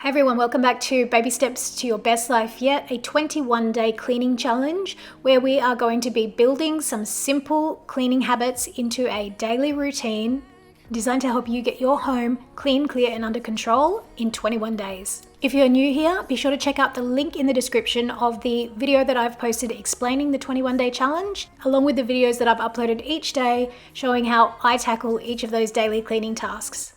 Hi everyone, welcome back to Baby Steps to Your Best Life Yet, a 21-day cleaning challenge where we are going to be building some simple cleaning habits into a daily routine designed to help you get your home clean, clear and under control in 21 days. If you're new here, be sure to check out the link in the description of the video that I've posted explaining the 21-day challenge, along with the videos that I've uploaded each day showing how I tackle each of those daily cleaning tasks.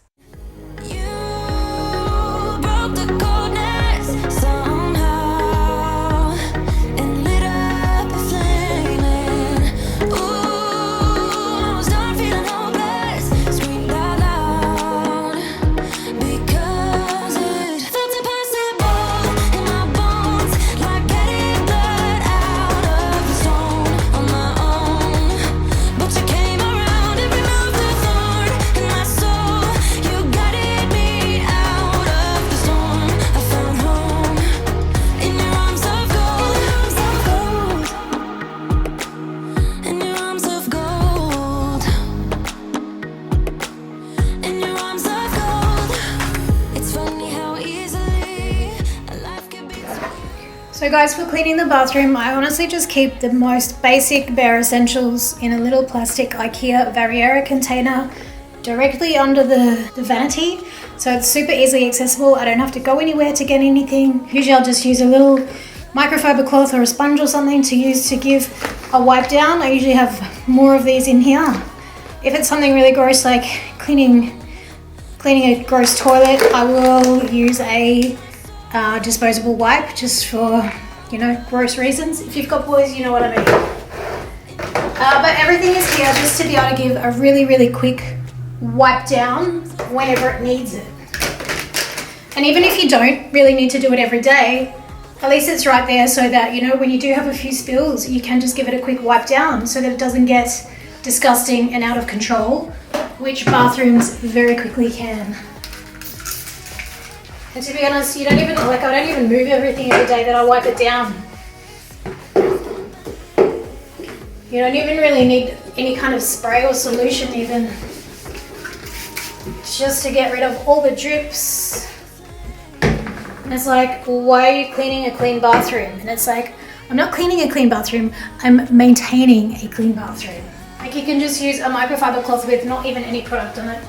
So guys, for cleaning the bathroom, I honestly just keep the most basic bare essentials in a little plastic IKEA Barriera container directly under the vanity. So it's super easily accessible. I don't have to go anywhere to get anything. Usually I'll just use a little microfiber cloth or a sponge or something to use to give a wipe down. I usually have more of these in here. If it's something really gross like cleaning a gross toilet, I will use a disposable wipe just for, gross reasons. If you've got boys, you know what I mean. But everything is here just to be able to give a really, really quick wipe down whenever it needs it. And even if you don't really need to do it every day, at least it's right there so that, when you do have a few spills, you can just give it a quick wipe down so that it doesn't get disgusting and out of control, which bathrooms very quickly can. And to be honest, I don't even move everything every day that I wipe it down. You don't even really need any kind of spray or solution even. Just to get rid of all the drips. And it's like, well, why are you cleaning a clean bathroom? And it's like, I'm not cleaning a clean bathroom, I'm maintaining a clean bathroom. Like you can just use a microfiber cloth with not even any product on it,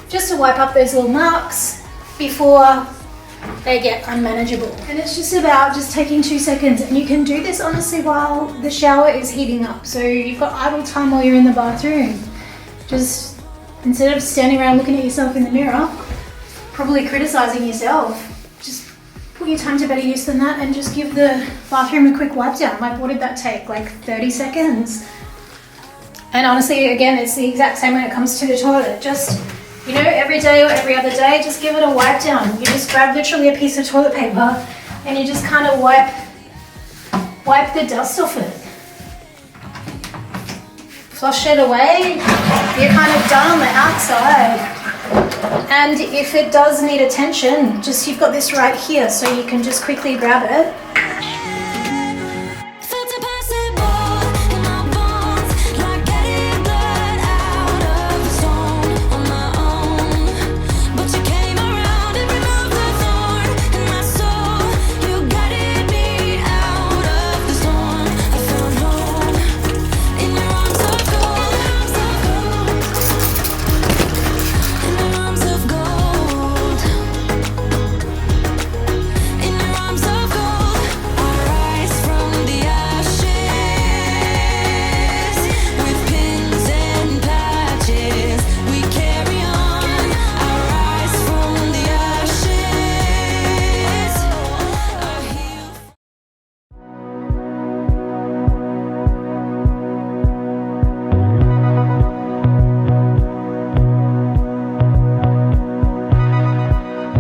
just to wipe up those little marks before they get unmanageable. And it's just about just taking 2 seconds, and you can do this honestly while the shower is heating up. So you've got idle time while you're in the bathroom. Just instead of standing around looking at yourself in the mirror, probably criticizing yourself, just put your time to better use than that and just give the bathroom a quick wipe down. Like what did that take? Like 30 seconds. And honestly, again, it's the exact same when it comes to the toilet. Just every day or every other day, just give it a wipe down. You just grab literally a piece of toilet paper and you just kind of wipe the dust off it. Flush it away. You're kind of done on the outside. And if it does need attention, you've got this right here, so you can just quickly grab it.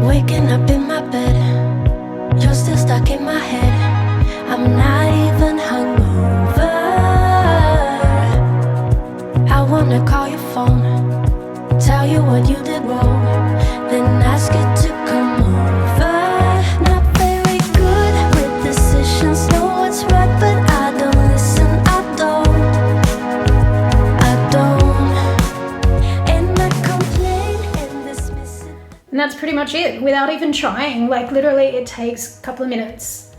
Waking up in my bed, you're still stuck in my head. I'm not even hungover. I wanna call your phone, tell you what you did wrong, then ask you to come over. Not very good with decisions, know what's right, but I don't listen, I don't. much it without even trying. Like literally it takes a couple of minutes.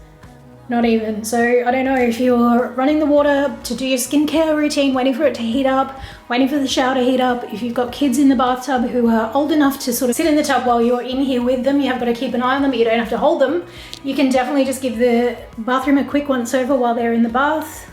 Not even. So I don't know if you're running the water to do your skincare routine, waiting for it to heat up, waiting for the shower to heat up. If you've got kids in the bathtub who are old enough to sort of sit in the tub while you're in here with them, you have got to keep an eye on them, but you don't have to hold them. You can definitely just give the bathroom a quick once over while they're in the bath.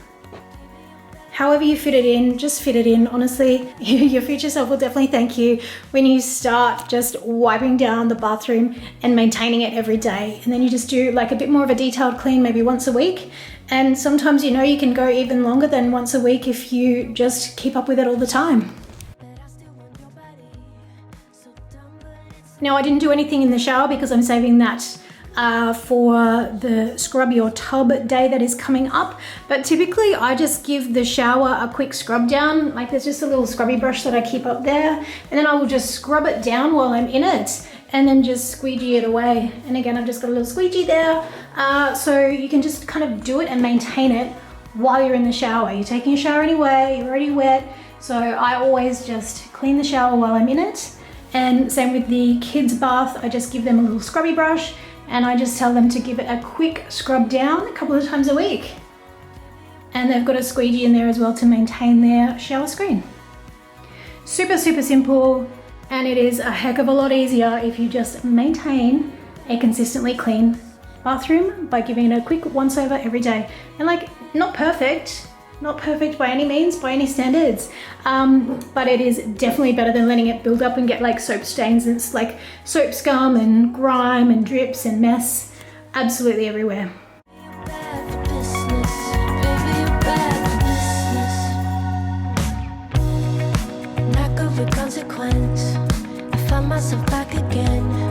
However you fit it in, just fit it in. Honestly, your future self will definitely thank you when you start just wiping down the bathroom and maintaining it every day. And then you just do like a bit more of a detailed clean, maybe once a week. And sometimes, you know, you can go even longer than once a week if you just keep up with it all the time. Now, I didn't do anything in the shower because I'm saving that for the scrub your tub day that is coming up. But typically I just give the shower a quick scrub down. Like there's just a little scrubby brush that I keep up there, and then I will just scrub it down while I'm in it and then just squeegee it away. And again, I've just got a little squeegee there. So you can just kind of do it and maintain it while you're in the shower. You're taking a shower anyway, you're already wet. So I always just clean the shower while I'm in it. And same with the kids' bath, I just give them a little scrubby brush and I just tell them to give it a quick scrub down a couple of times a week. And they've got a squeegee in there as well to maintain their shower screen. Super, super simple, and it is a heck of a lot easier if you just maintain a consistently clean bathroom by giving it a quick once over every day. And like, not perfect by any means, by any standards, but it is definitely better than letting it build up and get like soap stains. It's like soap scum and grime and drips and mess absolutely everywhere. Consequence, I find myself back again.